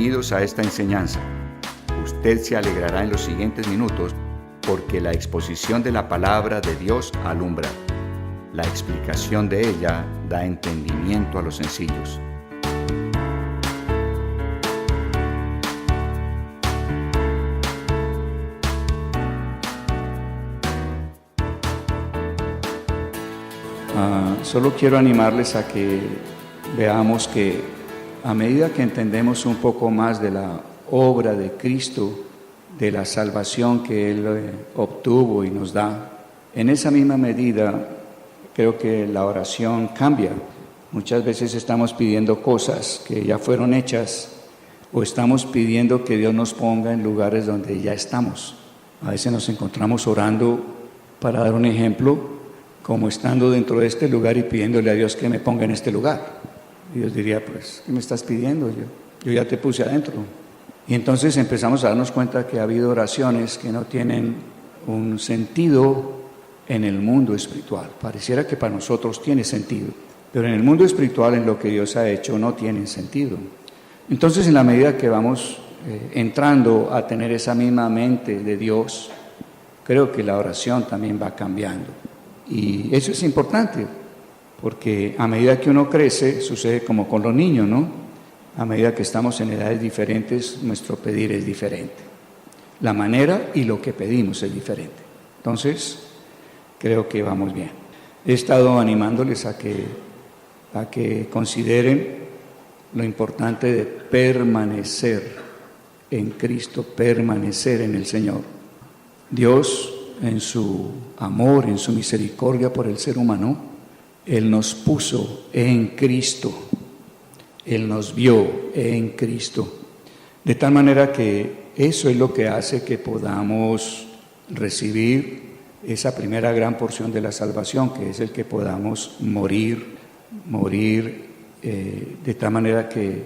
Bienvenidos a esta enseñanza. Usted se alegrará en los siguientes minutos porque la exposición de la palabra de Dios alumbra. La explicación de ella da entendimiento a los sencillos. Solo quiero animarles a que veamos que a medida que entendemos un poco más de la obra de Cristo, de la salvación que Él obtuvo y nos da, en esa misma medida creo que la oración cambia. Muchas veces estamos pidiendo cosas que ya fueron hechas o estamos pidiendo que Dios nos ponga en lugares donde ya estamos. A veces nos encontramos orando, para dar un ejemplo, como estando dentro de este lugar y pidiéndole a Dios que me ponga en este lugar. Y Dios diría, pues, ¿qué me estás pidiendo? Yo ya te puse adentro. Y entonces empezamos a darnos cuenta que ha habido oraciones que no tienen un sentido en el mundo espiritual. Pareciera que para nosotros tiene sentido, pero en el mundo espiritual, en lo que Dios ha hecho, no tienen sentido. Entonces, en la medida que vamos entrando a tener esa misma mente de Dios, creo que la oración también va cambiando. Y eso es importante, porque a medida que uno crece, sucede como con los niños, ¿no? A medida que estamos en edades diferentes, nuestro pedir es diferente. La manera y lo que pedimos es diferente. Entonces, creo que vamos bien. He estado animándoles a que consideren lo importante de permanecer en Cristo, permanecer en el Señor. Dios, en su amor, en su misericordia por el ser humano, Él nos puso en Cristo, Él nos vio en Cristo, de tal manera que eso es lo que hace que podamos recibir esa primera gran porción de la salvación, que es el que podamos morir de tal manera que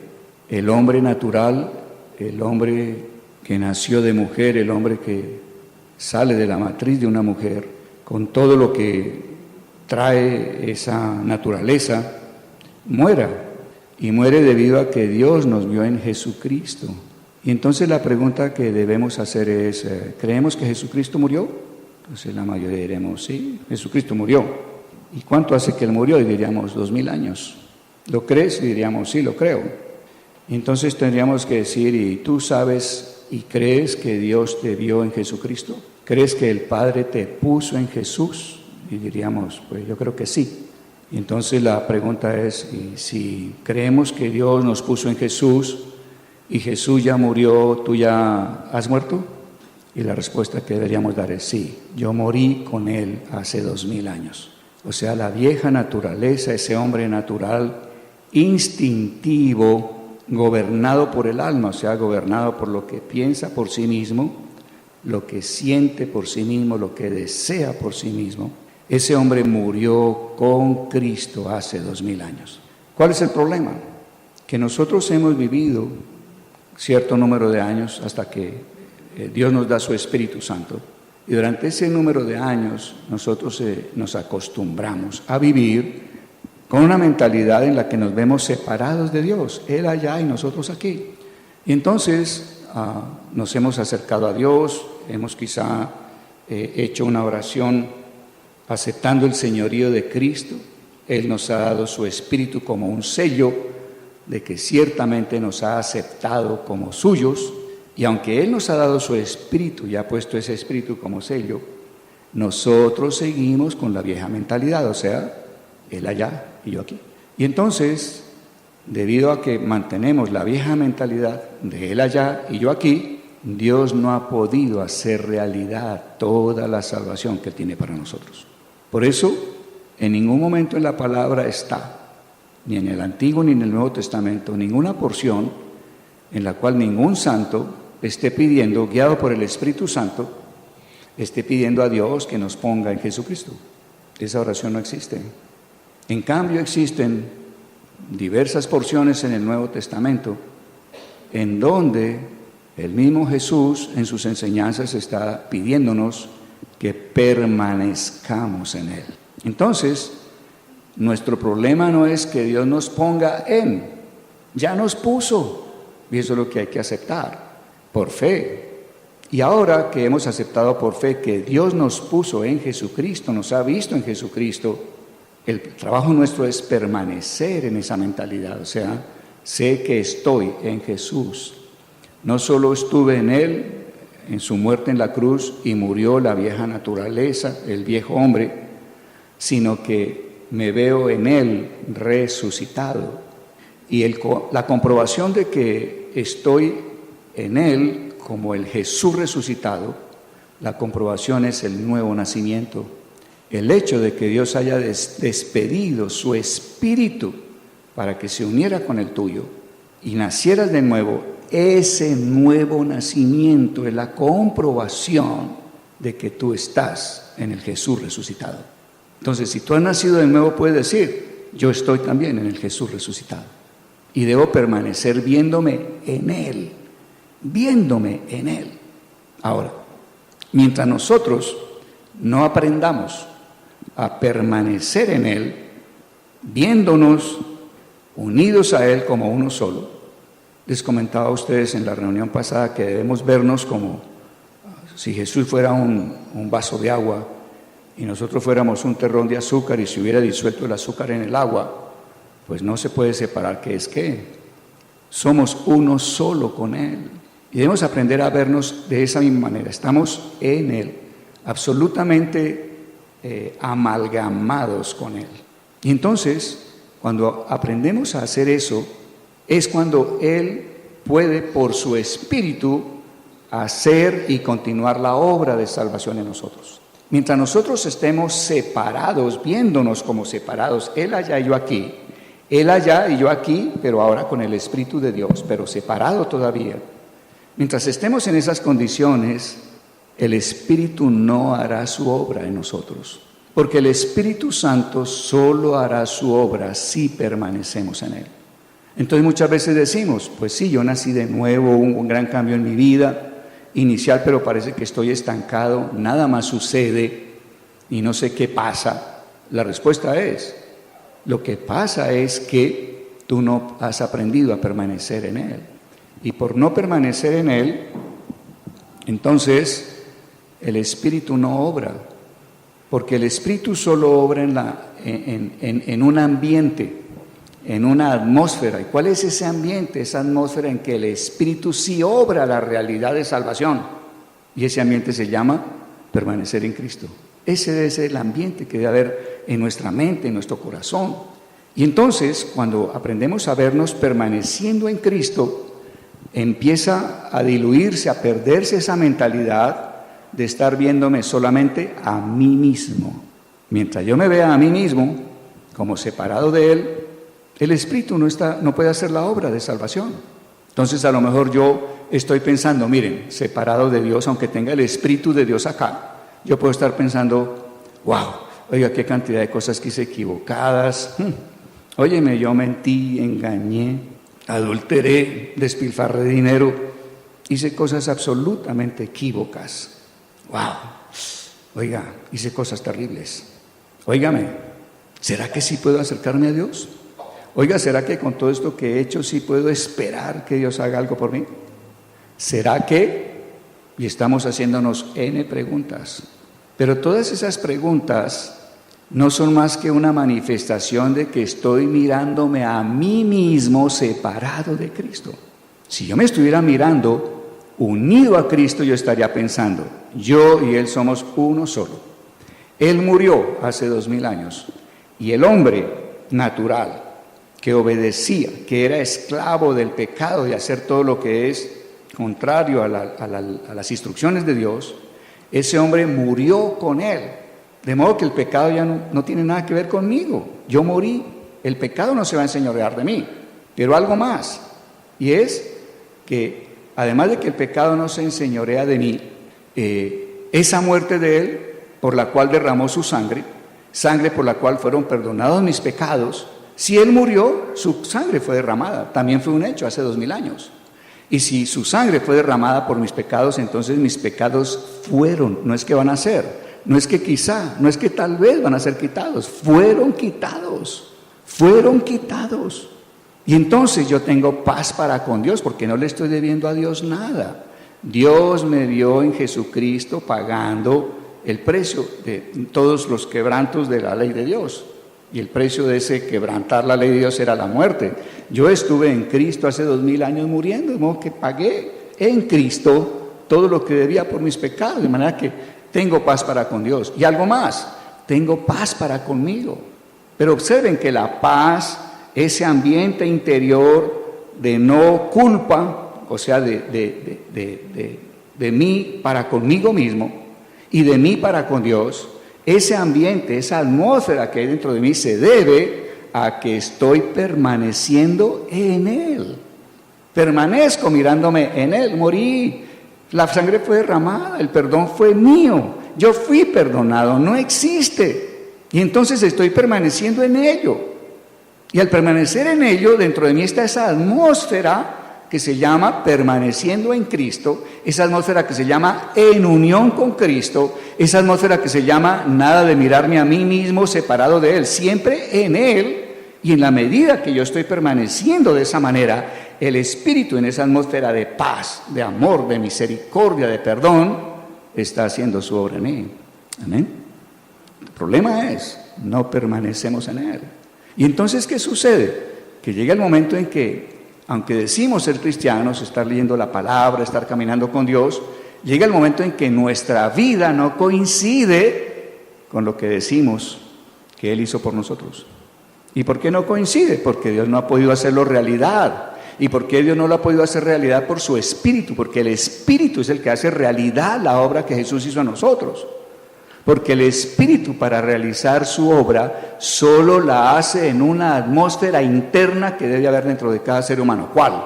el hombre natural, el hombre que nació de mujer, el hombre que sale de la matriz de una mujer, con todo lo que trae esa naturaleza, muera. Y muere debido a que Dios nos vio en Jesucristo. Y entonces la pregunta que debemos hacer es, ¿creemos que Jesucristo murió? Entonces la mayoría diremos, sí, Jesucristo murió. ¿Y cuánto hace que Él murió? Y diríamos, 2000 años. ¿Lo crees? Y diríamos, sí, lo creo. Y entonces tendríamos que decir, ¿y tú sabes y crees que Dios te vio en Jesucristo? ¿Crees que el Padre te puso en Jesús? Y diríamos, pues yo creo que sí. Y entonces la pregunta es, ¿y si creemos que Dios nos puso en Jesús y Jesús ya murió, tú ya has muerto? Y la respuesta que deberíamos dar es sí, yo morí con Él hace 2000 años. O sea, la vieja naturaleza, ese hombre natural, instintivo, gobernado por el alma, o sea, gobernado por lo que piensa por sí mismo, lo que siente por sí mismo, lo que desea por sí mismo. Ese hombre murió con Cristo hace 2000 años. ¿Cuál es el problema? Que nosotros hemos vivido cierto número de años hasta que Dios nos da su Espíritu Santo. Y durante ese número de años nosotros nos acostumbramos a vivir con una mentalidad en la que nos vemos separados de Dios, Él allá y nosotros aquí. Y entonces nos hemos acercado a Dios, hemos quizá hecho una oración aceptando el señorío de Cristo. Él nos ha dado su Espíritu como un sello de que ciertamente nos ha aceptado como suyos. Y aunque Él nos ha dado su Espíritu y ha puesto ese Espíritu como sello, nosotros seguimos con la vieja mentalidad, o sea, Él allá y yo aquí. Y entonces, debido a que mantenemos la vieja mentalidad de Él allá y yo aquí, Dios no ha podido hacer realidad toda la salvación que Él tiene para nosotros. Por eso, en ningún momento en la palabra está, ni en el Antiguo ni en el Nuevo Testamento, ninguna porción en la cual ningún santo esté pidiendo, guiado por el Espíritu Santo, esté pidiendo a Dios que nos ponga en Jesucristo. Esa oración no existe. En cambio, existen diversas porciones en el Nuevo Testamento en donde el mismo Jesús en sus enseñanzas está pidiéndonos que permanezcamos en Él. Entonces, nuestro problema no es que Dios nos ponga en, ya nos puso. Y eso es lo que hay que aceptar, por fe. Y ahora que hemos aceptado por fe que Dios nos puso en Jesucristo, nos ha visto en Jesucristo, el trabajo nuestro es permanecer en esa mentalidad. O sea, sé que estoy en Jesús. No solo estuve en Él, en su muerte en la cruz, y murió la vieja naturaleza, el viejo hombre, sino que me veo en Él resucitado. Y la comprobación de que estoy en Él como el Jesús resucitado, la comprobación es el nuevo nacimiento. El hecho de que Dios haya despedido su espíritu para que se uniera con el tuyo y nacieras de nuevo, ese nuevo nacimiento es la comprobación de que tú estás en el Jesús resucitado. Entonces, si tú has nacido de nuevo, puedes decir, yo estoy también en el Jesús resucitado. Y debo permanecer viéndome en Él. Viéndome en Él. Ahora, mientras nosotros no aprendamos a permanecer en Él, viéndonos unidos a Él como uno solo, les comentaba a ustedes en la reunión pasada que debemos vernos como si Jesús fuera un vaso de agua y nosotros fuéramos un terrón de azúcar, y si hubiera disuelto el azúcar en el agua, pues no se puede separar qué es qué. Somos uno solo con Él. Y debemos aprender a vernos de esa misma manera. Estamos en Él, absolutamente amalgamados con Él. Y entonces, cuando aprendemos a hacer eso, es cuando Él puede, por su Espíritu, hacer y continuar la obra de salvación en nosotros. Mientras nosotros estemos separados, viéndonos como separados, Él allá y yo aquí, Él allá y yo aquí, pero ahora con el Espíritu de Dios, pero separado todavía. Mientras estemos en esas condiciones, el Espíritu no hará su obra en nosotros, porque el Espíritu Santo solo hará su obra si permanecemos en Él. Entonces muchas veces decimos, pues sí, yo nací de nuevo, un gran cambio en mi vida inicial, pero parece que estoy estancado, nada más sucede y no sé qué pasa. La respuesta es, lo que pasa es que tú no has aprendido a permanecer en Él. Y por no permanecer en Él, entonces el Espíritu no obra, porque el Espíritu solo obra en un ambiente, en una atmósfera. ¿Y cuál es ese ambiente, esa atmósfera en que el Espíritu sí obra la realidad de salvación? Y ese ambiente se llama permanecer en Cristo. Ese debe ser el ambiente que debe haber en nuestra mente, en nuestro corazón. Y entonces, cuando aprendemos a vernos permaneciendo en Cristo, empieza a diluirse, a perderse esa mentalidad de estar viéndome solamente a mí mismo. Mientras yo me vea a mí mismo como separado de Él, el Espíritu no puede hacer la obra de salvación. Entonces a lo mejor yo estoy pensando, miren, separado de Dios, aunque tenga el Espíritu de Dios acá, yo puedo estar pensando, wow, oiga, qué cantidad de cosas que hice equivocadas. Óyeme, yo mentí, engañé, adulteré, despilfarré dinero, hice cosas absolutamente equívocas. Wow, oiga, hice cosas terribles. Óigame, ¿será que sí puedo acercarme a Dios? Oiga, ¿será que con todo esto que he hecho sí puedo esperar que Dios haga algo por mí? ¿Será que? Y estamos haciéndonos N preguntas. Pero todas esas preguntas no son más que una manifestación de que estoy mirándome a mí mismo separado de Cristo. Si yo me estuviera mirando unido a Cristo, yo estaría pensando, yo y Él somos uno solo. Él murió hace 2000 años y el hombre natural que obedecía, que era esclavo del pecado de hacer todo lo que es contrario a las instrucciones de Dios, ese hombre murió con Él. De modo que el pecado ya no tiene nada que ver conmigo. Yo morí, el pecado no se va a enseñorear de mí. Pero algo más, y es que además de que el pecado no se enseñorea de mí, esa muerte de Él, por la cual derramó su sangre por la cual fueron perdonados mis pecados, si Él murió, su sangre fue derramada, también fue un hecho hace 2000 años. Y si su sangre fue derramada por mis pecados, entonces mis pecados fueron, no es que van a ser, no es que quizá, no es que tal vez van a ser quitados, fueron quitados. Y entonces yo tengo paz para con Dios, porque no le estoy debiendo a Dios nada. Dios me dio en Jesucristo pagando el precio de todos los quebrantos de la ley de Dios. Y el precio de ese quebrantar la ley de Dios era la muerte. Yo estuve en Cristo hace 2000 años muriendo, de modo que pagué en Cristo todo lo que debía por mis pecados, de manera que tengo paz para con Dios. Y algo más, tengo paz para conmigo. Pero observen que la paz, ese ambiente interior de no culpa, o sea, de mí para conmigo mismo y de mí para con Dios, ese ambiente, esa atmósfera que hay dentro de mí se debe a que estoy permaneciendo en Él. Permanezco mirándome en Él, morí, la sangre fue derramada, el perdón fue mío, yo fui perdonado, no existe. Y entonces estoy permaneciendo en ello. Y al permanecer en ello, dentro de mí está esa atmósfera que se llama permaneciendo en Cristo, esa atmósfera que se llama en unión con Cristo, esa atmósfera que se llama nada de mirarme a mí mismo separado de Él, siempre en Él. Y en la medida que yo estoy permaneciendo de esa manera, el Espíritu en esa atmósfera de paz, de amor, de misericordia, de perdón, está haciendo su obra en mí. Amén. El problema es, no permanecemos en Él. Y entonces, ¿qué sucede? Que llega el momento en que, aunque decimos ser cristianos, estar leyendo la palabra, estar caminando con Dios, llega el momento en que nuestra vida no coincide con lo que decimos que Él hizo por nosotros. ¿Y por qué no coincide? Porque Dios no ha podido hacerlo realidad. ¿Y por qué Dios no lo ha podido hacer realidad? Por su Espíritu, porque el Espíritu es el que hace realidad la obra que Jesús hizo a nosotros. Porque el Espíritu, para realizar su obra, solo la hace en una atmósfera interna que debe haber dentro de cada ser humano. ¿Cuál?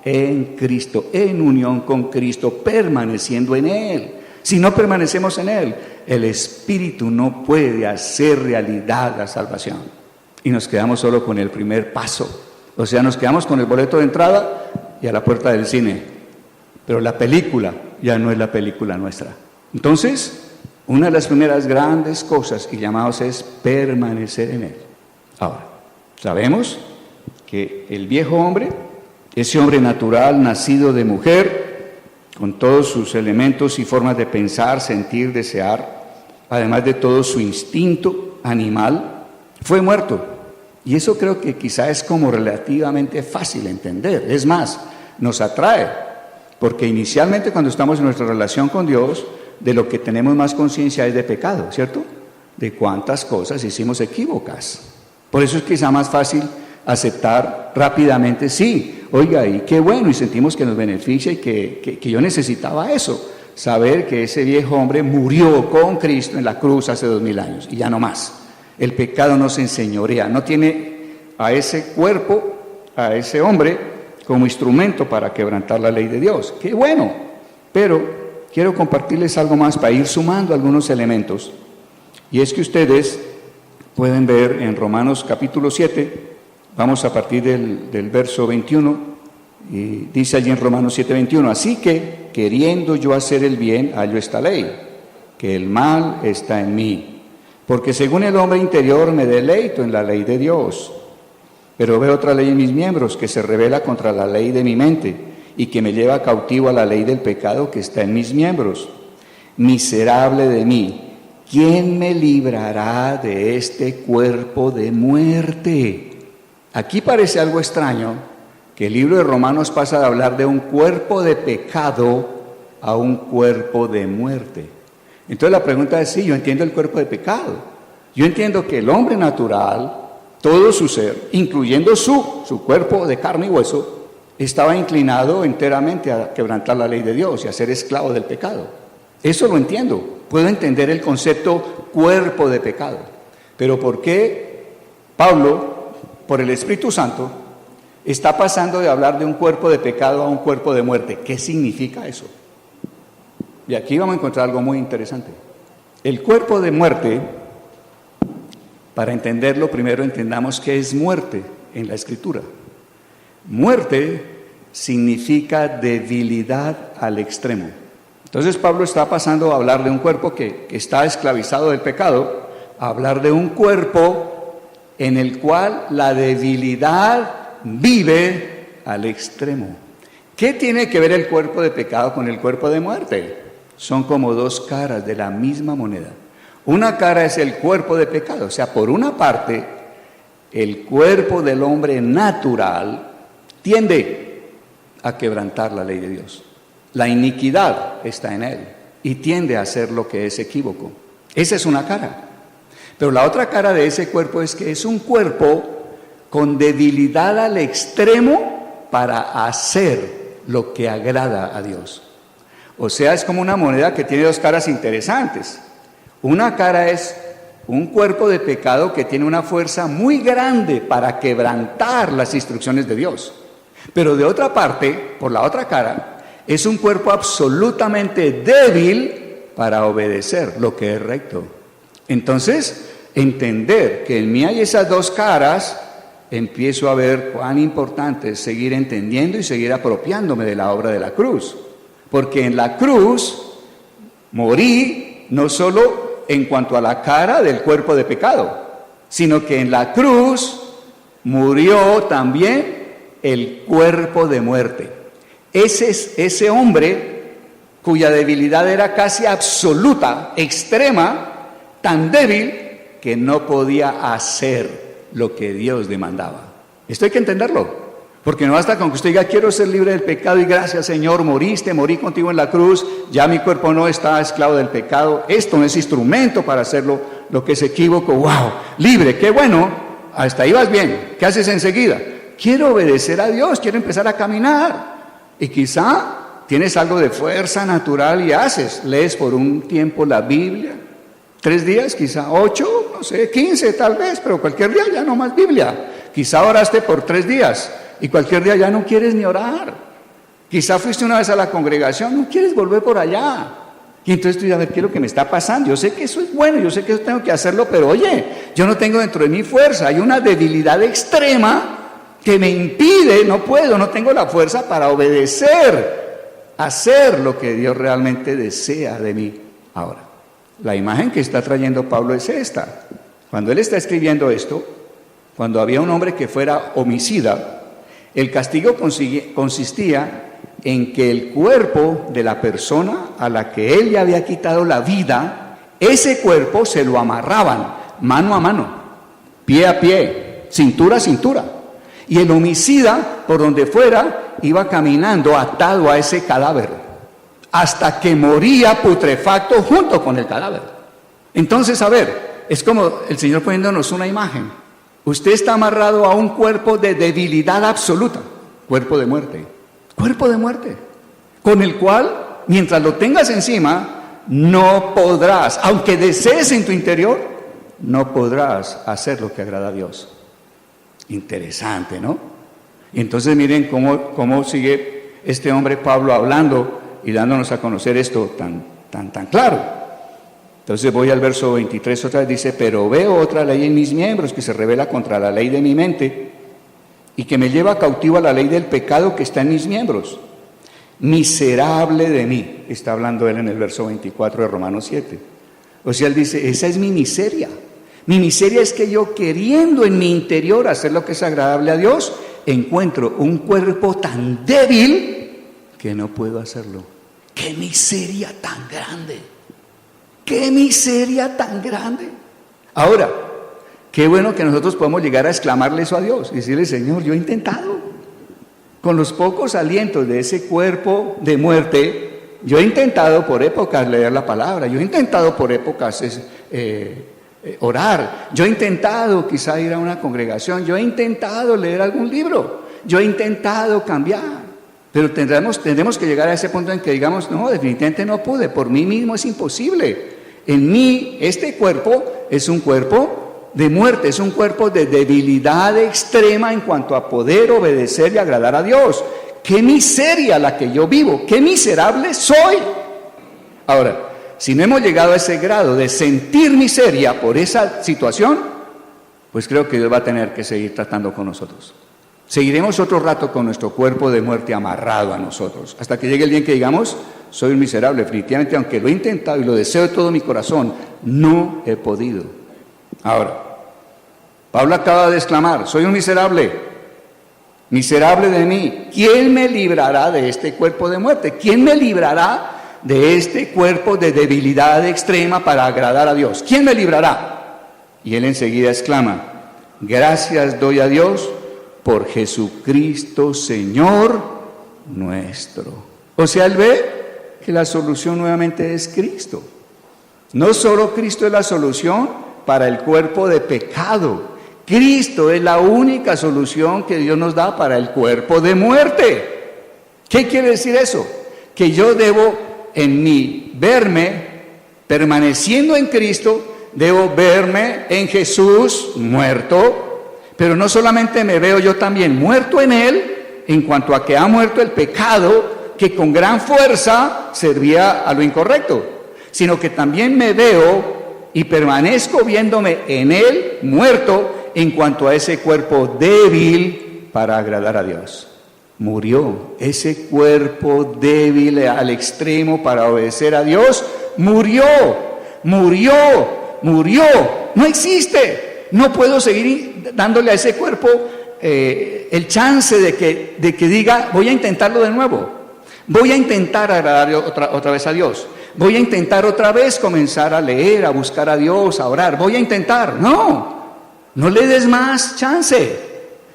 En Cristo, en unión con Cristo, permaneciendo en Él. Si no permanecemos en Él, el Espíritu no puede hacer realidad la salvación. Y nos quedamos solo con el primer paso. O sea, nos quedamos con el boleto de entrada y a la puerta del cine. Pero la película ya no es la película nuestra. Entonces, una de las primeras grandes cosas y llamados es permanecer en Él. Ahora, sabemos que el viejo hombre, ese hombre natural, nacido de mujer, con todos sus elementos y formas de pensar, sentir, desear, además de todo su instinto animal, fue muerto. Y eso creo que quizá es como relativamente fácil entender. Es más, nos atrae, porque inicialmente cuando estamos en nuestra relación con Dios, de lo que tenemos más conciencia es de pecado, ¿cierto? De cuántas cosas hicimos equívocas. Por eso es quizá más fácil aceptar rápidamente, sí, oiga, y qué bueno, y sentimos que nos beneficia y que yo necesitaba eso, saber que ese viejo hombre murió con Cristo en la cruz hace 2000 años, y ya no más. El pecado no se enseñorea, no tiene a ese cuerpo, a ese hombre, como instrumento para quebrantar la ley de Dios. ¡Qué bueno! Pero quiero compartirles algo más para ir sumando algunos elementos. Y es que ustedes pueden ver en Romanos capítulo 7, vamos a partir del verso 21, y dice allí en Romanos 7:21, así que, queriendo yo hacer el bien, hallo esta ley, que el mal está en mí. Porque según el hombre interior me deleito en la ley de Dios, pero veo otra ley en mis miembros que se rebela contra la ley de mi mente y que me lleva cautivo a la ley del pecado que está en mis miembros. Miserable de mí, ¿quién me librará de este cuerpo de muerte? Aquí parece algo extraño que el libro de Romanos pasa de hablar de un cuerpo de pecado a un cuerpo de muerte. Entonces la pregunta es, sí, yo entiendo el cuerpo de pecado. Yo entiendo que el hombre natural, todo su ser, incluyendo su cuerpo de carne y hueso, estaba inclinado enteramente a quebrantar la ley de Dios y a ser esclavo del pecado. Eso lo entiendo. Puedo entender el concepto cuerpo de pecado. Pero ¿por qué Pablo, por el Espíritu Santo, está pasando de hablar de un cuerpo de pecado a un cuerpo de muerte? ¿Qué significa eso? Y aquí vamos a encontrar algo muy interesante. El cuerpo de muerte, para entenderlo, primero entendamos qué es muerte en la Escritura. Muerte significa debilidad al extremo. Entonces Pablo está pasando a hablar de un cuerpo que está esclavizado del pecado, a hablar de un cuerpo en el cual la debilidad vive al extremo. ¿Qué tiene que ver el cuerpo de pecado con el cuerpo de muerte? Son como dos caras de la misma moneda. Una cara es el cuerpo de pecado, o sea, por una parte, el cuerpo del hombre natural tiende a quebrantar la ley de Dios. La iniquidad está en él y tiende a hacer lo que es equívoco. Esa es una cara. Pero la otra cara de ese cuerpo es que es un cuerpo con debilidad al extremo para hacer lo que agrada a Dios. O sea, es como una moneda que tiene dos caras interesantes. Una cara es un cuerpo de pecado que tiene una fuerza muy grande para quebrantar las instrucciones de Dios. Pero de otra parte, por la otra cara, es un cuerpo absolutamente débil para obedecer lo que es recto. Entonces, entender que en mí hay esas dos caras, empiezo a ver cuán importante es seguir entendiendo y seguir apropiándome de la obra de la cruz. Porque en la cruz morí no solo en cuanto a la cara del cuerpo de pecado, sino que en la cruz murió también el cuerpo de muerte. Ese hombre cuya debilidad era casi absoluta, extrema, tan débil que no podía hacer lo que Dios demandaba. Esto hay que entenderlo. Porque no basta con que usted diga, quiero ser libre del pecado y gracias Señor, morí contigo en la cruz, ya mi cuerpo no está esclavo del pecado, esto no es instrumento para hacerlo lo que es equívoco, wow, libre, qué bueno, hasta ahí vas bien, ¿qué haces enseguida? Quiero obedecer a Dios, quiero empezar a caminar, y quizá tienes algo de fuerza natural y haces, lees por un tiempo la Biblia, 3 días, quizá 8, no sé, 15 tal vez, pero cualquier día ya no más Biblia, quizá oraste por 3 días, y cualquier día ya no quieres ni orar. Quizá fuiste una vez a la congregación, no quieres volver por allá. Y entonces tú dices, a ver, ¿qué es lo que me está pasando? Yo sé que eso es bueno, yo sé que eso tengo que hacerlo, pero oye, yo no tengo dentro de mí fuerza. Hay una debilidad extrema que me impide, no puedo, no tengo la fuerza para obedecer, hacer lo que Dios realmente desea de mí. Ahora, la imagen que está trayendo Pablo es esta. Cuando él está escribiendo esto, cuando había un hombre que fuera homicida, el castigo consistía en que el cuerpo de la persona a la que él ya había quitado la vida, ese cuerpo se lo amarraban mano a mano, pie a pie, cintura a cintura. Y el homicida, por donde fuera, iba caminando atado a ese cadáver, hasta que moría putrefacto junto con el cadáver. Entonces, a ver, es como el Señor poniéndonos una imagen. Usted está amarrado a un cuerpo de debilidad absoluta, cuerpo de muerte, con el cual, mientras lo tengas encima, no podrás, aunque desees en tu interior, no podrás hacer lo que agrada a Dios. Interesante, ¿no? Y entonces miren cómo sigue este hombre Pablo hablando y dándonos a conocer esto tan claro. Entonces voy al verso 23 otra vez, dice, pero veo otra ley en mis miembros que se revela contra la ley de mi mente y que me lleva cautivo a la ley del pecado que está en mis miembros. Miserable de mí, está hablando él en el verso 24 de Romanos 7. O sea, él dice, esa es mi miseria. Mi miseria es que yo, queriendo en mi interior hacer lo que es agradable a Dios, encuentro un cuerpo tan débil que no puedo hacerlo. ¡Qué miseria tan grande! ¡Qué miseria tan grande! Ahora, qué bueno que nosotros podemos llegar a exclamarle eso a Dios y decirle, Señor, yo he intentado. Con los pocos alientos de ese cuerpo de muerte, yo he intentado por épocas leer la palabra, yo he intentado por épocas orar, yo he intentado quizá ir a una congregación, yo he intentado leer algún libro, yo he intentado cambiar. Pero tendremos que llegar a ese punto en que digamos, no, definitivamente no pude, por mí mismo es imposible. En mí, este cuerpo es un cuerpo de muerte, es un cuerpo de debilidad extrema en cuanto a poder obedecer y agradar a Dios. ¡Qué miseria la que yo vivo! ¡Qué miserable soy! Ahora, si no hemos llegado a ese grado de sentir miseria por esa situación, pues creo que Dios va a tener que seguir tratando con nosotros. Seguiremos otro rato con nuestro cuerpo de muerte amarrado a nosotros, hasta que llegue el día en que digamos, soy un miserable, definitivamente, aunque lo he intentado y lo deseo de todo mi corazón, no he podido. Ahora, Pablo acaba de exclamar, soy un miserable. Miserable de mí, ¿quién me librará de este cuerpo de muerte? ¿Quién me librará de este cuerpo de debilidad extrema para agradar a Dios? ¿Quién me librará? Y él enseguida exclama, gracias doy a Dios por Jesucristo Señor nuestro. O sea, él ve que la solución nuevamente es Cristo. No solo Cristo es la solución para el cuerpo de pecado, Cristo es la única solución que Dios nos da para el cuerpo de muerte. ¿Qué quiere decir eso? Que yo debo en mí verme permaneciendo en Cristo, debo verme en Jesús muerto, pero no solamente me veo yo también muerto en Él, en cuanto a que ha muerto el pecado que con gran fuerza servía a lo incorrecto, sino que también me veo y permanezco viéndome en Él muerto en cuanto a ese cuerpo débil para agradar a Dios. Murió ese cuerpo débil al extremo para obedecer a Dios, murió, no existe. No puedo seguir dándole a ese cuerpo el chance de que diga, voy a intentarlo de nuevo, voy a intentar agradar otra vez a Dios, voy a intentar otra vez comenzar a leer, a buscar a Dios, a orar, voy a intentar. No le des más chance.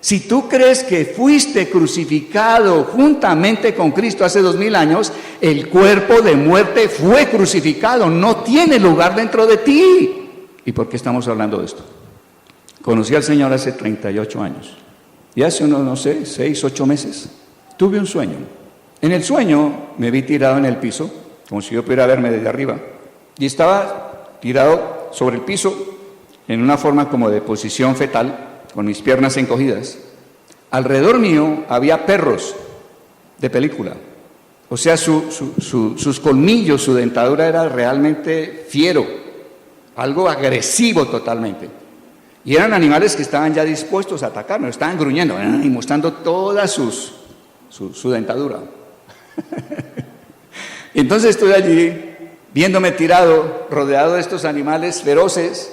Si tú crees que fuiste crucificado juntamente con Cristo hace 2000 años, el cuerpo de muerte fue crucificado, no tiene lugar dentro de ti. ¿Y por qué estamos hablando de esto? Conocí al Señor hace 38 años y hace unos, 6, 8 meses tuve un sueño. En el sueño me vi tirado en el piso, como si yo pudiera verme desde arriba, y estaba tirado sobre el piso en una forma como de posición fetal, con mis piernas encogidas. Alrededor mío había perros de película, o sea, sus colmillos, su dentadura era realmente fiero, algo agresivo totalmente. Y eran animales que estaban ya dispuestos a atacarme, estaban gruñendo y mostrando toda su dentadura. Entonces estoy allí, viéndome tirado, rodeado de estos animales feroces,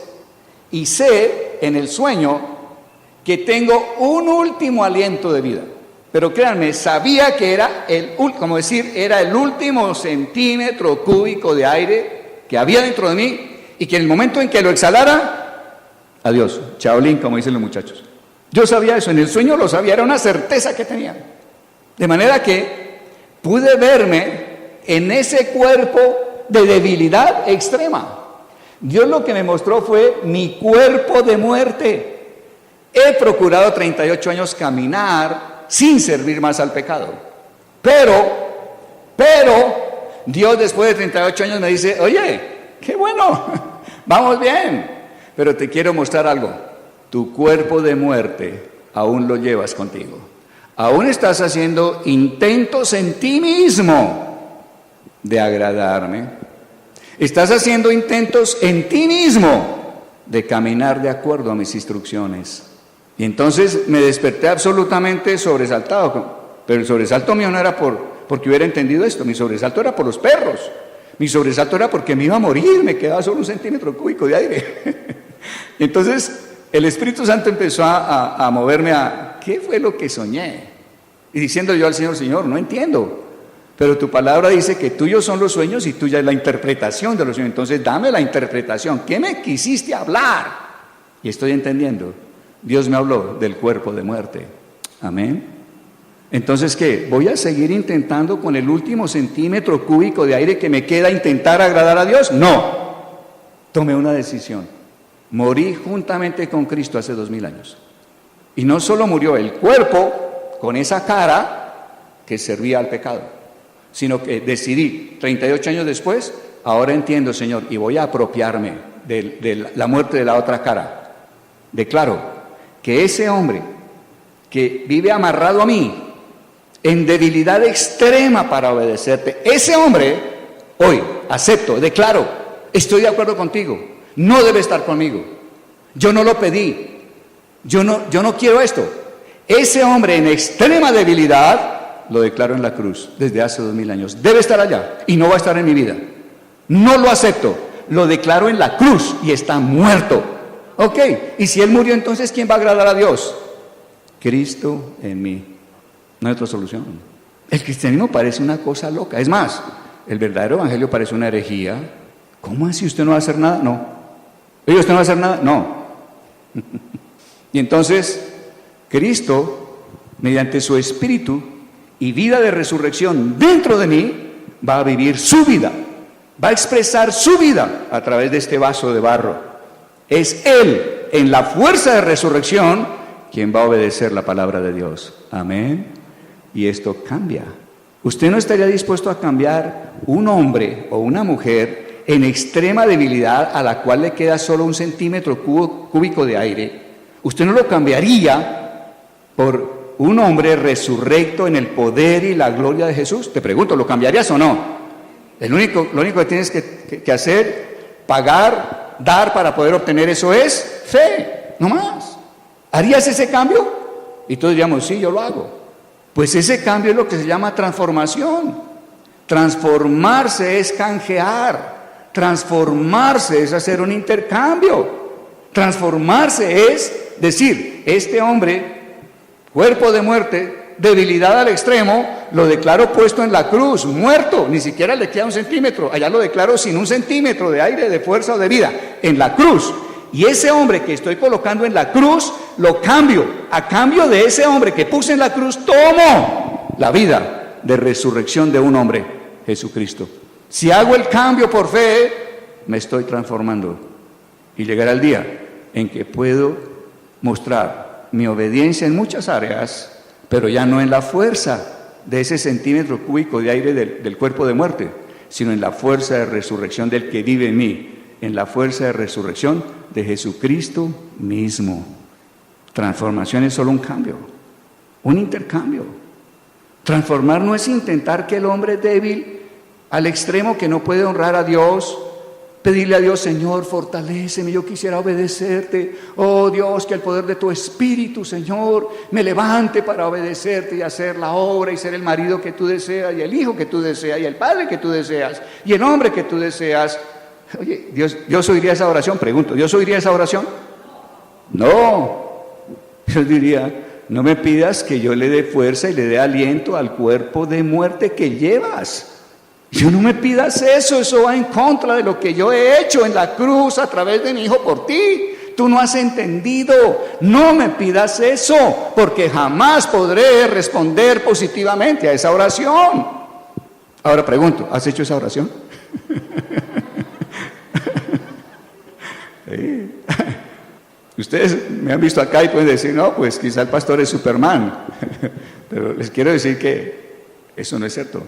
y sé en el sueño que tengo un último aliento de vida. Pero créanme, sabía que era era el último centímetro cúbico de aire que había dentro de mí, y que en el momento en que lo exhalara, adiós, chaolín, como dicen los muchachos. Yo sabía eso, en el sueño lo sabía, era una certeza que tenía. De manera que pude verme en ese cuerpo de debilidad extrema. Dios lo que me mostró fue mi cuerpo de muerte. He procurado 38 años caminar sin servir más al pecado. Pero, Dios después de 38 años me dice, oye, qué bueno, vamos bien, pero te quiero mostrar algo. Tu cuerpo de muerte aún lo llevas contigo. Aún estás haciendo intentos en ti mismo de agradarme. Estás haciendo intentos en ti mismo de caminar de acuerdo a mis instrucciones. Y entonces me desperté absolutamente sobresaltado. Pero el sobresalto mío no era porque hubiera entendido esto. Mi sobresalto era por los perros. Mi sobresalto era porque me iba a morir. Me quedaba solo 1 centímetro cúbico de aire. Entonces el Espíritu Santo empezó a moverme a ¿qué fue lo que soñé? Y diciendo yo al Señor, Señor, no entiendo. Pero tu palabra dice que tuyos son los sueños y tuya es la interpretación de los sueños. Entonces dame la interpretación. ¿Qué me quisiste hablar? Y estoy entendiendo. Dios me habló del cuerpo de muerte. Amén. Entonces, ¿qué? ¿Voy a seguir intentando con el último centímetro cúbico de aire que me queda intentar agradar a Dios? No. Tomé una decisión. Morí juntamente con Cristo hace 2000 años. Y no solo murió el cuerpo con esa cara que servía al pecado, sino que decidí, 38 años después, ahora entiendo, Señor, y voy a apropiarme de la muerte de la otra cara. Declaro que ese hombre que vive amarrado a mí, en debilidad extrema para obedecerte, ese hombre, hoy, acepto, declaro, estoy de acuerdo contigo, no debe estar conmigo, yo no lo pedí, yo no quiero esto. Ese hombre en extrema debilidad, lo declaro en la cruz desde hace 2000 años. Debe estar allá y no va a estar en mi vida. No lo acepto. Lo declaro en la cruz y está muerto. Ok, y si él murió, entonces ¿quién va a agradar a Dios? Cristo en mí. No hay otra solución. El cristianismo parece una cosa loca. Es más, el verdadero evangelio parece una herejía. ¿Cómo así? ¿Usted no va a hacer nada? No. ¿Oye, usted no va a hacer nada? No. Y entonces, Cristo, mediante su Espíritu y vida de resurrección dentro de mí, va a vivir su vida. Va a expresar su vida a través de este vaso de barro. Es Él, en la fuerza de resurrección, quien va a obedecer la palabra de Dios. Amén. Y esto cambia. Usted no estaría dispuesto a cambiar un hombre o una mujer en extrema debilidad a la cual le queda solo 1 centímetro cúbico de aire. Usted no lo cambiaría por un hombre resurrecto en el poder y la gloria de Jesús. Te pregunto, ¿lo cambiarías o no? Lo único que tienes que hacer, pagar, dar para poder obtener eso es fe, no más. ¿Harías ese cambio? Y todos diríamos, sí, yo lo hago. Pues ese cambio es lo que se llama transformación. Transformarse es canjear. Transformarse es hacer un intercambio. Transformarse es decir, este hombre, cuerpo de muerte, debilidad al extremo, lo declaro puesto en la cruz, muerto, ni siquiera le queda 1 centímetro, allá lo declaro sin 1 centímetro de aire, de fuerza o de vida, en la cruz. Y ese hombre que estoy colocando en la cruz, lo cambio. A cambio de ese hombre que puse en la cruz, tomo la vida de resurrección de un hombre, Jesucristo. Si hago el cambio por fe, me estoy transformando. Y llegará el día en que puedo mostrar mi obediencia en muchas áreas, pero ya no en la fuerza de ese centímetro cúbico de aire del cuerpo de muerte, sino en la fuerza de resurrección del que vive en mí, en la fuerza de resurrección de Jesucristo mismo. Transformación es solo un cambio, un intercambio. Transformar no es intentar que el hombre débil al extremo que no puede honrar a Dios, pedirle a Dios, Señor, fortaléceme, yo quisiera obedecerte. Oh Dios, que el poder de tu Espíritu, Señor, me levante para obedecerte y hacer la obra y ser el marido que tú deseas, y el hijo que tú deseas, y el padre que tú deseas, y el hombre que tú deseas. Oye, ¿Dios oiría esa oración? Pregunto, ¿Dios oiría esa oración? No. Yo diría, no me pidas que yo le dé fuerza y le dé aliento al cuerpo de muerte que llevas. Yo no me pidas eso va en contra de lo que yo he hecho en la cruz a través de mi Hijo por ti. Tú no has entendido, no me pidas eso, porque jamás podré responder positivamente a esa oración. Ahora pregunto, ¿has hecho esa oración? Sí. Ustedes me han visto acá y pueden decir, no, pues quizá el pastor es Superman, pero les quiero decir que eso no es cierto.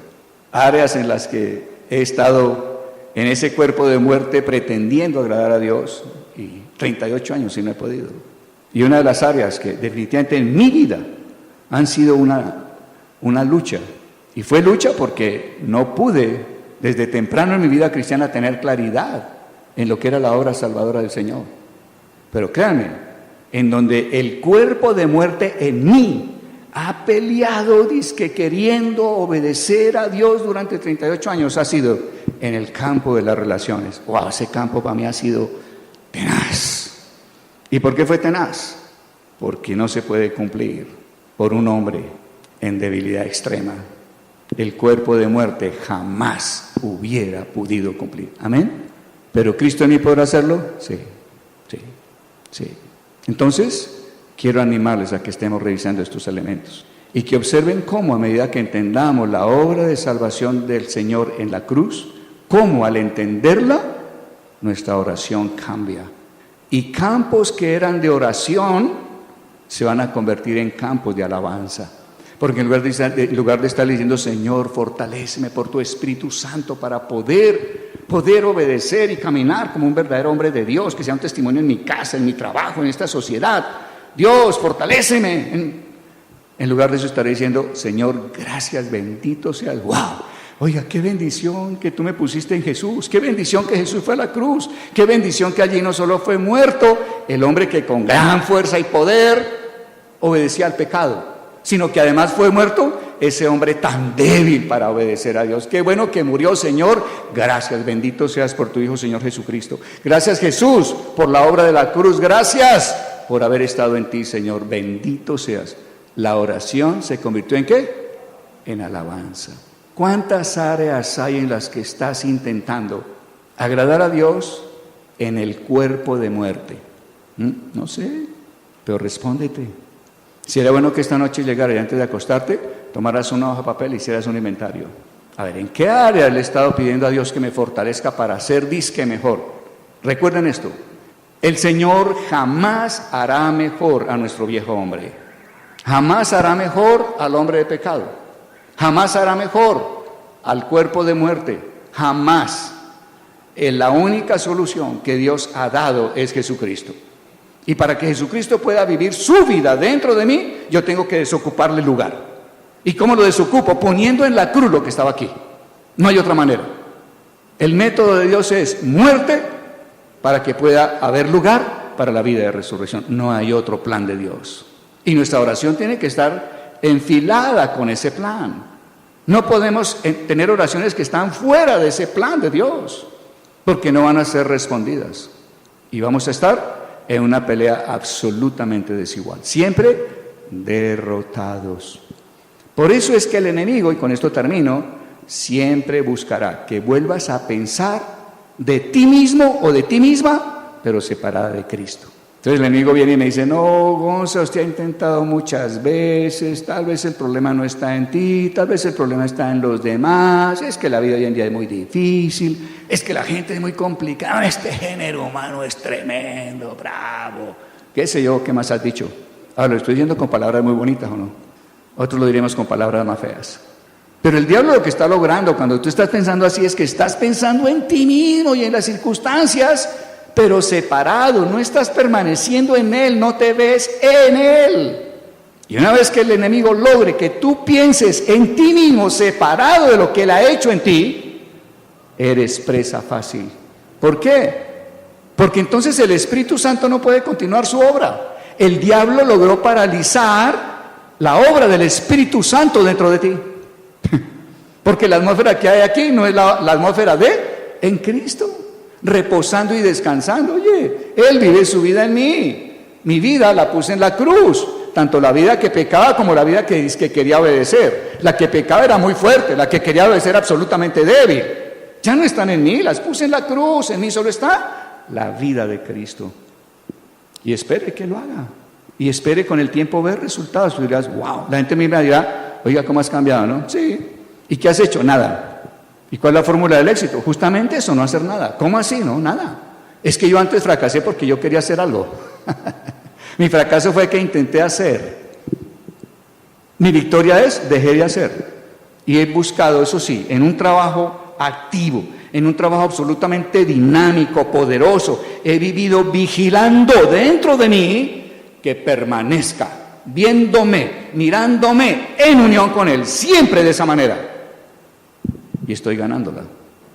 Áreas en las que he estado en ese cuerpo de muerte pretendiendo agradar a Dios, y 38 años y no he podido. Y una de las áreas que definitivamente en mi vida han sido una lucha, y fue lucha porque no pude desde temprano en mi vida cristiana tener claridad en lo que era la obra salvadora del Señor. Pero créanme, en donde el cuerpo de muerte en mí ha peleado, dizque queriendo obedecer a Dios durante 38 años, ha sido en el campo de las relaciones. Wow, ese campo para mí ha sido tenaz. ¿Y por qué fue tenaz? Porque no se puede cumplir por un hombre en debilidad extrema. El cuerpo de muerte jamás hubiera podido cumplir. ¿Amén? ¿Pero Cristo en mí podrá hacerlo? Sí. Entonces, quiero animarles a que estemos revisando estos elementos y que observen cómo, a medida que entendamos la obra de salvación del Señor en la cruz, cómo al entenderla, nuestra oración cambia. Y campos que eran de oración se van a convertir en campos de alabanza. Porque en lugar de estar diciendo, Señor, fortaléceme por tu Espíritu Santo para poder obedecer y caminar como un verdadero hombre de Dios, que sea un testimonio en mi casa, en mi trabajo, en esta sociedad. Dios, fortaléceme. En lugar de eso estaré diciendo, Señor, gracias, bendito seas. ¡Wow! Oiga, qué bendición que tú me pusiste en Jesús. Qué bendición que Jesús fue a la cruz. Qué bendición que allí no solo fue muerto el hombre que con gran fuerza y poder obedecía al pecado, sino que además fue muerto ese hombre tan débil para obedecer a Dios. Qué bueno que murió, Señor. Gracias, bendito seas por tu Hijo, Señor Jesucristo. Gracias, Jesús, por la obra de la cruz. Gracias, por haber estado en ti, Señor. Bendito seas. La oración se convirtió ¿en qué? En alabanza. ¿Cuántas áreas hay en las que estás intentando agradar a Dios en el cuerpo de muerte? No sé, pero respóndete. Sería bueno que esta noche llegara y antes de acostarte, tomaras una hoja de papel y hicieras un inventario. A ver, ¿en qué área le he estado pidiendo a Dios que me fortalezca para ser disque mejor? Recuerden esto, el Señor jamás hará mejor a nuestro viejo hombre. Jamás hará mejor al hombre de pecado. Jamás hará mejor al cuerpo de muerte. Jamás. La única solución que Dios ha dado es Jesucristo. Y para que Jesucristo pueda vivir su vida dentro de mí, yo tengo que desocuparle lugar. ¿Y cómo lo desocupo? Poniendo en la cruz lo que estaba aquí. No hay otra manera. El método de Dios es muerte para que pueda haber lugar para la vida de resurrección. No hay otro plan de Dios. Y nuestra oración tiene que estar enfilada con ese plan. No podemos tener oraciones que están fuera de ese plan de Dios, porque no van a ser respondidas. Y vamos a estar en una pelea absolutamente desigual, siempre derrotados. Por eso es que el enemigo, y con esto termino, siempre buscará que vuelvas a pensar de ti mismo o de ti misma, pero separada de Cristo. Entonces el enemigo viene y me dice, no, Gonza, usted ha intentado muchas veces, tal vez el problema no está en ti, tal vez el problema está en los demás, es que la vida hoy en día es muy difícil, es que la gente es muy complicada, este género humano es tremendo, bravo, qué sé yo, ¿qué más has dicho? Ahora lo estoy diciendo con palabras muy bonitas, ¿o no? Otros lo diremos con palabras más feas. Pero el diablo lo que está logrando cuando tú estás pensando así es que estás pensando en ti mismo y en las circunstancias, pero separado, no estás permaneciendo en Él, no te ves en Él. Y una vez que el enemigo logre que tú pienses en ti mismo, separado de lo que Él ha hecho en ti, eres presa fácil. ¿Por qué? Porque entonces el Espíritu Santo no puede continuar su obra. El diablo logró paralizar la obra del Espíritu Santo dentro de ti. Porque la atmósfera que hay aquí no es la atmósfera en Cristo. Reposando y descansando. Oye, Él vive su vida en mí. Mi vida la puse en la cruz. Tanto la vida que pecaba como la vida que quería obedecer. La que pecaba era muy fuerte, la que quería obedecer absolutamente débil. Ya no están en mí, las puse en la cruz. En mí solo está la vida de Cristo. Y espere que lo haga. Y espere con el tiempo ver resultados. Tú dirás, wow, la gente me dirá, oiga, ¿cómo has cambiado, no? Sí. ¿Y qué has hecho? Nada. ¿Y cuál es la fórmula del éxito? Justamente eso, no hacer nada. ¿Cómo así? No, nada. Es que yo antes fracasé porque yo quería hacer algo. Mi fracaso fue que intenté hacer. Mi victoria es, dejé de hacer. Y he buscado, eso sí, en un trabajo activo, en un trabajo absolutamente dinámico, poderoso. He vivido vigilando dentro de mí que permanezca, viéndome, mirándome en unión con Él, siempre de esa manera. Y estoy ganándola.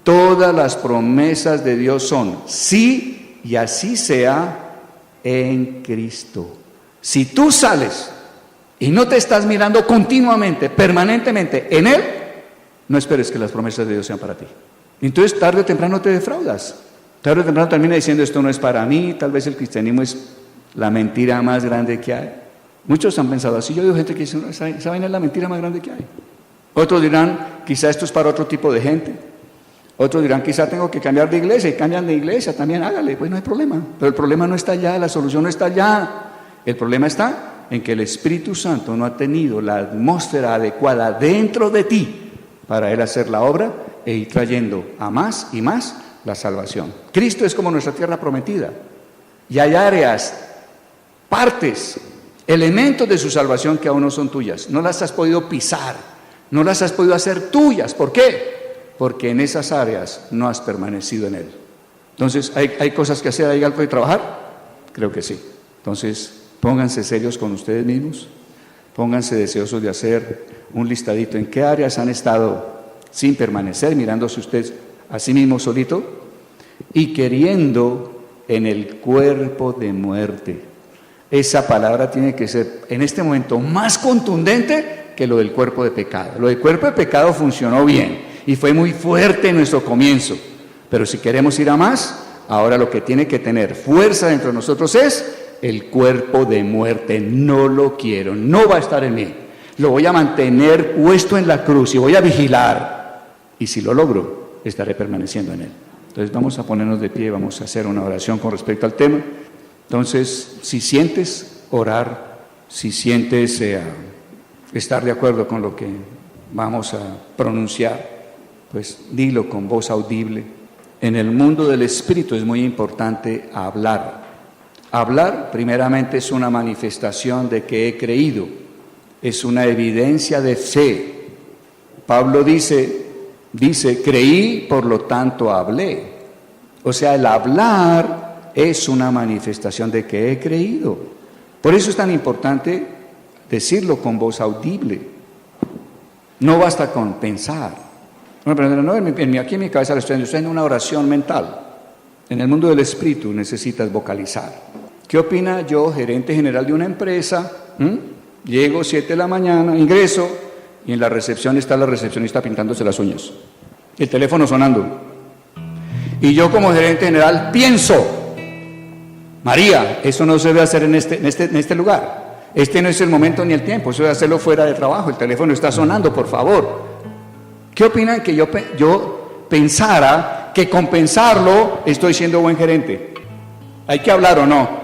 Todas las promesas de Dios son sí y así sea en Cristo. Si tú sales y no te estás mirando continuamente, permanentemente en Él, no esperes que las promesas de Dios sean para ti. Entonces tarde o temprano te defraudas. Tarde o temprano termina diciendo esto no es para mí, tal vez el cristianismo es la mentira más grande que hay. Muchos han pensado así. Yo digo gente que dice, no, esa vaina es la mentira más grande que hay. Otros dirán, quizá esto es para otro tipo de gente. Otros dirán, quizá tengo que cambiar de iglesia, y cambian de iglesia, también hágale, pues no hay problema. Pero el problema no está allá, la solución no está allá. El problema está en que el Espíritu Santo no ha tenido la atmósfera adecuada dentro de ti para Él hacer la obra e ir trayendo a más y más la salvación. Cristo es como nuestra tierra prometida. Y hay áreas, partes, elementos de su salvación que aún no son tuyas. No las has podido pisar. No las has podido hacer tuyas. ¿Por qué? Porque en esas áreas no has permanecido en Él. Entonces, ¿hay cosas que hacer? ¿Hay algo que trabajar? Creo que sí. Entonces, pónganse serios con ustedes mismos. Pónganse deseosos de hacer un listadito en qué áreas han estado sin permanecer, mirándose usted a sí mismo solito y queriendo en el cuerpo de muerte. Esa palabra tiene que ser en este momento más contundente que lo del cuerpo de pecado. Lo del cuerpo de pecado funcionó bien y fue muy fuerte en nuestro comienzo, pero si queremos ir a más, ahora lo que tiene que tener fuerza dentro de nosotros es el cuerpo de muerte, no lo quiero, no va a estar en mí. Lo voy a mantener puesto en la cruz y voy a vigilar. Y si lo logro, estaré permaneciendo en él. Entonces vamos a ponernos de pie, vamos a hacer una oración con respecto al tema. Entonces, si sientes orar, si sientes estar de acuerdo con lo que vamos a pronunciar, pues dilo con voz audible. En el mundo del Espíritu es muy importante hablar. Hablar, primeramente, es una manifestación de que he creído, es una evidencia de fe. Pablo dice, creí, por lo tanto hablé. O sea, el hablar es una manifestación de que he creído. Por eso es tan importante decirlo con voz audible. No basta con pensar. No, aquí en mi cabeza estoy en una oración mental. En el mundo del espíritu necesitas vocalizar. ¿Qué opina yo, gerente general de una empresa? Llego 7 de la mañana, ingreso, y en la recepción está la recepcionista pintándose las uñas. El teléfono sonando. Y yo como gerente general pienso, María, eso no se debe hacer en este lugar. Este no es el momento ni el tiempo, eso debe hacerlo fuera de trabajo. El teléfono está sonando, por favor. ¿Qué opinan que yo pensara que con pensarlo estoy siendo buen gerente? ¿Hay que hablar o no?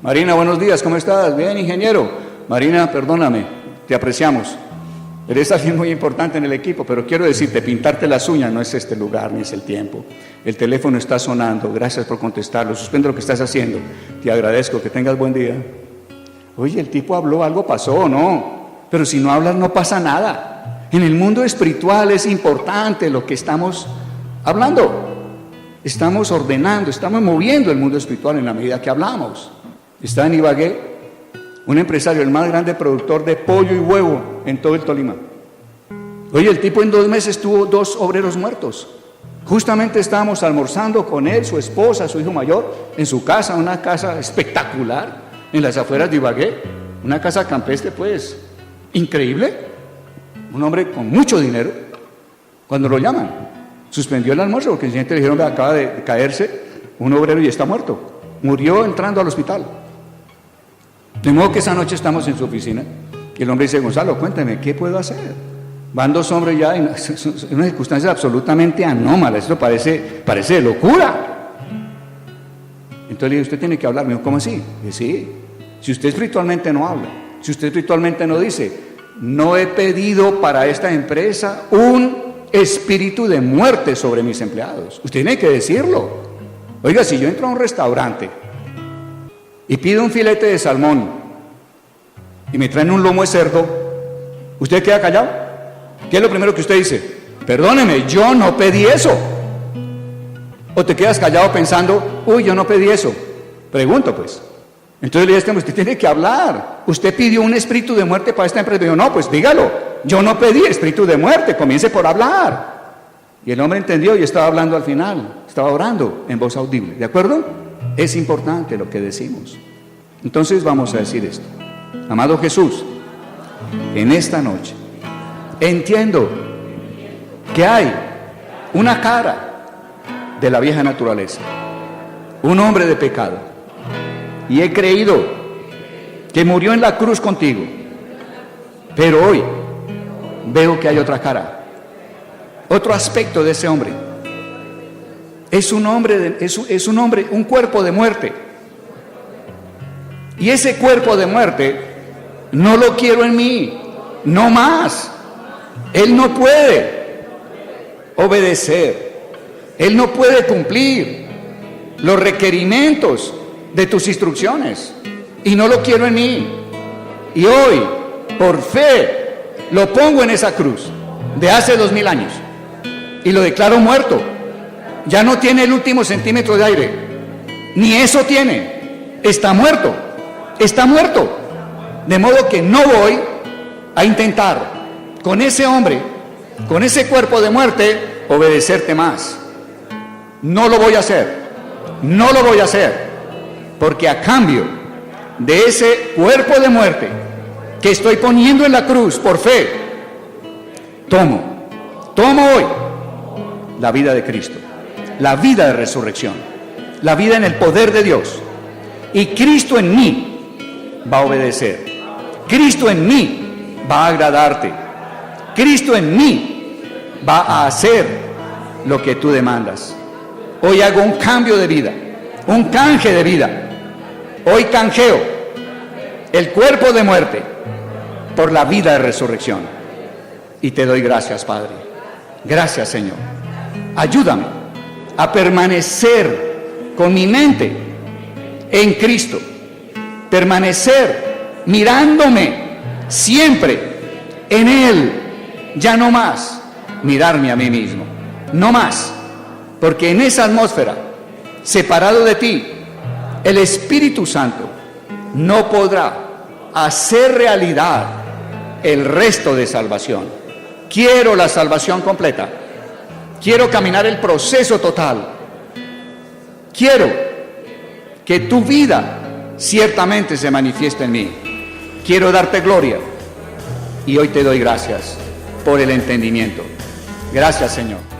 Marina, buenos días, ¿cómo estás? Bien, ingeniero. Marina, perdóname, te apreciamos. Eres alguien muy importante en el equipo, pero quiero decirte, pintarte las uñas no es este lugar ni es el tiempo. El teléfono está sonando, gracias por contestarlo, suspende lo que estás haciendo. Te agradezco, que tengas buen día. Oye, el tipo habló, algo pasó o no, pero si no hablas no pasa nada. En el mundo espiritual es importante lo que estamos hablando. Estamos ordenando, estamos moviendo el mundo espiritual en la medida que hablamos. Está en Ibagué un empresario, el más grande productor de pollo y huevo en todo el Tolima. Oye, el tipo en 2 meses tuvo 2 obreros muertos. Justamente estábamos almorzando con él, su esposa, su hijo mayor, en su casa, una casa espectacular en las afueras de Ibagué, una casa campestre pues increíble. Un hombre con mucho dinero. Cuando lo llaman, suspendió el almuerzo porque el siguiente le dijeron que acaba de caerse un obrero y está muerto. Murió entrando al hospital. De modo que esa noche estamos en su oficina y el hombre dice, Gonzalo, cuéntame, ¿qué puedo hacer? Van 2 hombres ya en unas circunstancias absolutamente anómalas. Esto parece de locura. Entonces le dije, usted tiene que hablar. Me dijo, ¿cómo así? Dije, sí, si usted espiritualmente no habla, si usted espiritualmente no dice, no he pedido para esta empresa un espíritu de muerte sobre mis empleados. Usted tiene que decirlo. Oiga, si yo entro a un restaurante y pido un filete de salmón y me traen un lomo de cerdo, ¿usted queda callado? ¿Qué es lo primero que usted dice? Perdóneme, yo no pedí eso. ¿O te quedas callado pensando, uy, yo no pedí eso? Pregunto pues. Entonces le dije, usted tiene que hablar. Usted pidió un espíritu de muerte para esta empresa. Digo, no, pues dígalo. Yo no pedí espíritu de muerte, comience por hablar. Y el hombre entendió y estaba hablando al final. Estaba orando en voz audible. ¿De acuerdo? Es importante lo que decimos. Entonces vamos a decir esto. Amado Jesús, en esta noche entiendo que hay una cara de la vieja naturaleza, un hombre de pecado. Y he creído que murió en la cruz contigo. Pero hoy veo que hay otra cara, otro aspecto de ese hombre. Es un hombre, un cuerpo de muerte. Y ese cuerpo de muerte no lo quiero en mí, no más. Él no puede obedecer, él no puede cumplir los requerimientos de tus instrucciones, y no lo quiero en mí. Y hoy, por fe, lo pongo en esa cruz de hace 2000 años y lo declaro muerto. Ya no tiene el último centímetro de aire, ni eso tiene. Está muerto, está muerto. De modo que no voy a intentar con ese hombre, con ese cuerpo de muerte, obedecerte más. No lo voy a hacer, no lo voy a hacer. Porque a cambio de ese cuerpo de muerte que estoy poniendo en la cruz por fe, tomo hoy la vida de Cristo, la vida de resurrección, la vida en el poder de Dios. Y Cristo en mí va a obedecer. Cristo en mí va a agradarte. Cristo en mí va a hacer lo que tú demandas. Hoy hago un cambio de vida, un canje de vida. Hoy canjeo el cuerpo de muerte por la vida de resurrección. Y te doy gracias, Padre. Gracias, Señor. Ayúdame a permanecer con mi mente en Cristo. Permanecer mirándome siempre en Él. Ya no más mirarme a mí mismo. No más. Porque en esa atmósfera, separado de ti, el Espíritu Santo no podrá hacer realidad el resto de salvación. Quiero la salvación completa. Quiero caminar el proceso total. Quiero que tu vida ciertamente se manifieste en mí. Quiero darte gloria. Y hoy te doy gracias por el entendimiento. Gracias, Señor.